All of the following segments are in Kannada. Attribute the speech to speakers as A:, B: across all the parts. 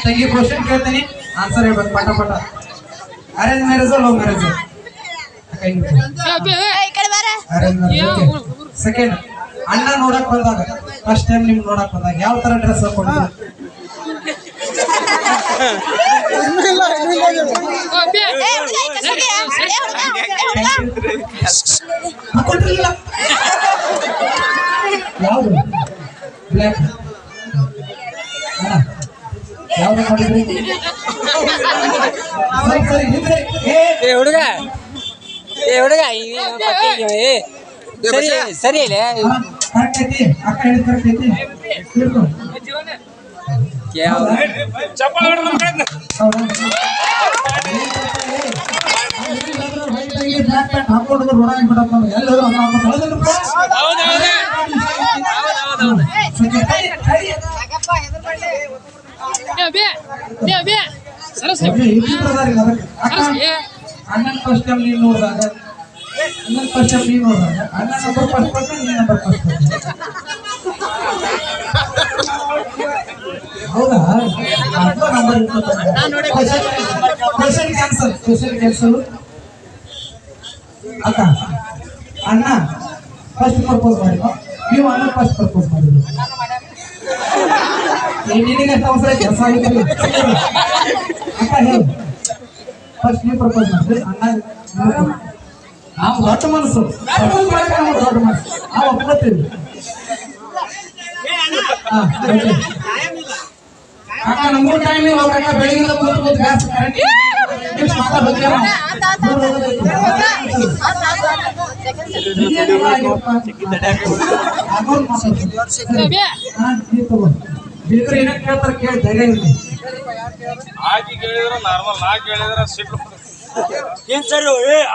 A: ತಂಗಿ ಕ್ವಶನ್ ಕೇಳ್ತೀನಿ, ಆನ್ಸರ್ ಹೇಳ್ಬೇಕು ಪಟ ಪಟ. Arrange marriage love marriage? Second, ಅಣ್ಣ ನೋಡಕ್ ಬಂದಾಗ ಫಸ್ಟ್ ಟೈಮ್ ನಿಮ್ಗೆ ನೋಡಕ್ ಬಂದಾಗ ಯಾವ ತರ ಡ್ರೆಸ್ ಹಾಕೊಂಡಿದ್ರು? ಹಾಕೊಂಡಿರ್ಲಿಲ್ಲ. ಯಾವುದು? ಬ್ಲ್ಯಾಕ್. ಯಾವ್ದು ಮಾಡಿದ್ರಿ?
B: ಹುಡುಗ ಸರಿ ಸರಿ ಇಲ್ಲ
A: ಕರೆಕ್ಟ್ ಐತಿ, ಅಕ್ಕ ಹೇಳಿದ್ ಕರೆಕ್ಟ್ ಐತಿ. ತಿಳ್ಕೊ. ಹಾಕೊಂಡು ರೋಡ ಎಲ್ಲರೂ ಅಣ್ಣನ ಫಸ್ಟ್ ಟೈಮ್ ನೀನು ನೋಡಿದಾಗ, ಅಣ್ಣನ ಫಸ್ಟ್ ಟೈಮ್ ನೀನು ನೋಡಿದಾಗ ಅಣ್ಣ ನಂಬರ್ ಫಸ್ಟ್ ಕೊಟ್ಟು ನೀನು ನಂಬರ್ ಫಸ್ಟ್ ಹೌದಾ? Number question cancel. ಅಕ್ಕ ಅಣ್ಣ ಫಸ್ಟ್ ಪ್ರಪೋಸ್ ಮಾಡಿದ್ರು, ನೀವು ಅಣ್ಣ ಫಸ್ಟ್ ಪ್ರಪೋಸ್ ಮಾಡಿದ್ರು. ನಿನಗೆ ಎಷ್ಟು ಅವಸರ ಕೆಲಸ ಆಗಿತ್ತು? ಅಕ್ಕ ಹೇಳಿ, ಫಸ್ಟ್ ನೀವು ಪ್ರಪೋಸ್ ಮಾಡಿದ್ರಿ, ಅಣ್ಣ ನಾವು ದೊಡ್ಡ ಮನಸ್ಸು ಪ್ರಪೋಸ್ ಮಾಡಕ್ಕೆ ನಾವು ದೊಡ್ಡ ಮನಸ್ಸು, ನಾವು ಒಪ್ಕೋತೀವಿ. ಅಕ್ಕ ನಮಗೂ ಟೈಮ್ ಇಲ್ಲ, ಅಕ್ಕ ಬೆಳಿಗ್ಗೆ ಕೂತ್ಕೊಂಡು ಗ್ಯಾಸ್ ಕರೆಂಟ್ ಬೇಕ್ರಿ ಏನಕ್ಕೆ ಕೇಳ್ತಾರೆ ಕೇಳಿ ಧೈರ್ಯ ಇರಲಿ.
C: ಆಗಿ ಕೇಳಿದ್ರೆ ನಾರ್ಮಲ್, ನಾ ಕೇಳಿದ್ರೆ ಸಿಟ್ಟು.
B: ಏನ್ ಸರ್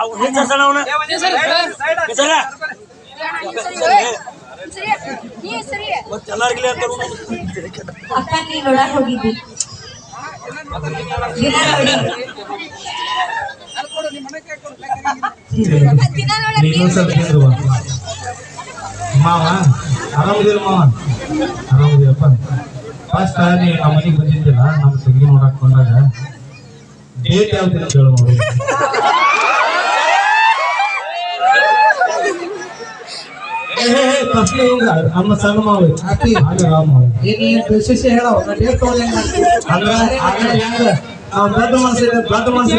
B: ಅವನ
D: ಅಕ್ಕ ನೀ ನೋಡಕ್ ಹೋಗಿದ್ದಿ
A: ಮಾವ ಆರಾಮದಿಲ್ಲ? ಮಾವ ಆರಾಮದಿರಪ್ಪ. ಫಸ್ಟ್ ನೀ ನಮ್ಮ ಮನೆಗೆ ಬಂದಿದ್ದಿಲ್ಲ, ನಮ್ಮ ತಂಗಿ ನೋಡಕ್ ಬಂದಾಗ ಡೇಟ್ ಯಾವ್ದಿಲ್ಲ ಕೇಳು ನೋಡಿ. ನಮ್ಮ ಸಣ್ಣ ಮಾವ ವಿಶೇಷ ಹೇಳೋ ಡೇಟ್ ದೊಡ್ಡ ಮನಸ್ಸಿದೆ, ದೊಡ್ಡ ಮನಸ್ಸು.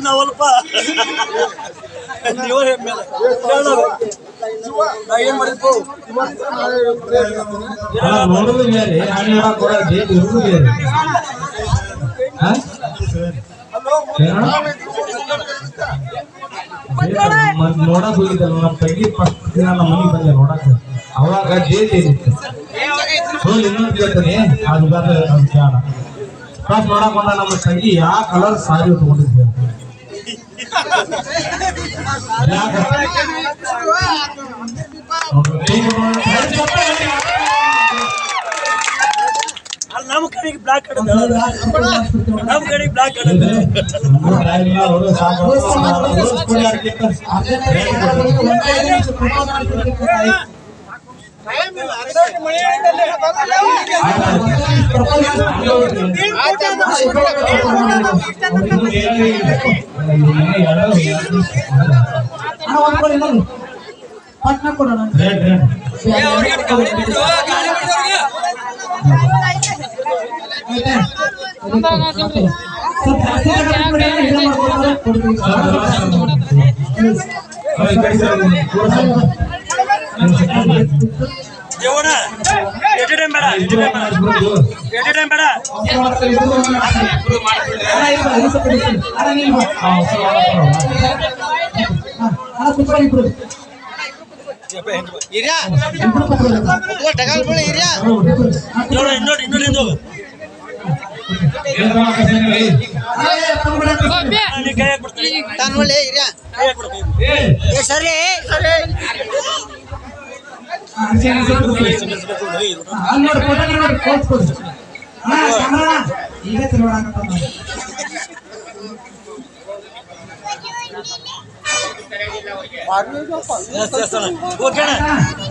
B: ನಾವಲ್ಪ
A: ನೋಡುದು ಬೇರೆ, ಡೇಟ್ ಇರುವುದು ಬೇರೆ. ನೋಡಕ್ ಹೋಗಿದ್ದಲ್ಲ ನಮ್ಮ ತಂಗಿ ಫಸ್ಟ್ ದಿನ ನಮ್ಮ ಮನೆಗೆ ಬಂದೆ ನೋಡಕ್, ಅವಾಗ ಡೇಟ್ ಏನಿತ್ತು ಇನ್ನೊಂದು ಕೇಳ್ತಾನೆ, ಅದು ಬೇಡ. ಫಸ್ಟ್ ನೋಡಕ್ ಬಂದ ನಮ್ಮ ತಂಗಿ ಯಾವ ಕಲರ್ ಸಾರಿ ಉಟ್ಕೊಂಡಿದ್ವಿ ಅಂತ.
B: ನಮ್ಮ ಕಡೆಗೆ ಬ್ಲಾಕ್ ನಮ್ಮ ಕಡೆಗೆ ಬ್ಲಾಕ್
A: ಪಟ್ನ ಕೊಡೋಣ. ಅಲ್ಲಿ ನೋಡಿ ಫೋಟೋ ನೋಡಿ ಕೋಚ್ ಕೊಡು ಈಗ ತಿರುವಾಡಕತ್ತ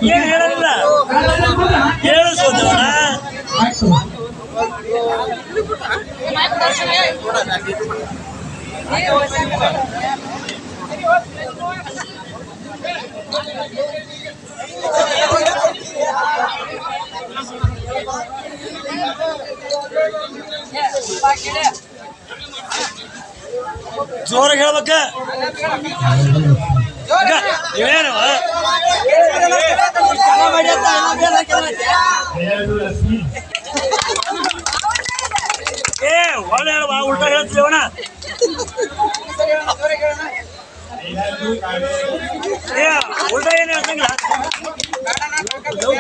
B: ಏನ್ ಹೇಳಲಿಲ್ಲ ಹೇಳಿಸೋದವನ ಜೋರಾಗಿ ಹೇಳ್ಬೇಕ ನೀವೇನು ಏ ಒಳ್ಳೆ ಹೇಳುವ ಉಲ್ಟಾ ಹೇಳ್ತೀವಣ ಏ ಉಲ್ಟಾ ಏನು ಹೇಳ್ತಂಗಿಲ್ಲ ಲವ್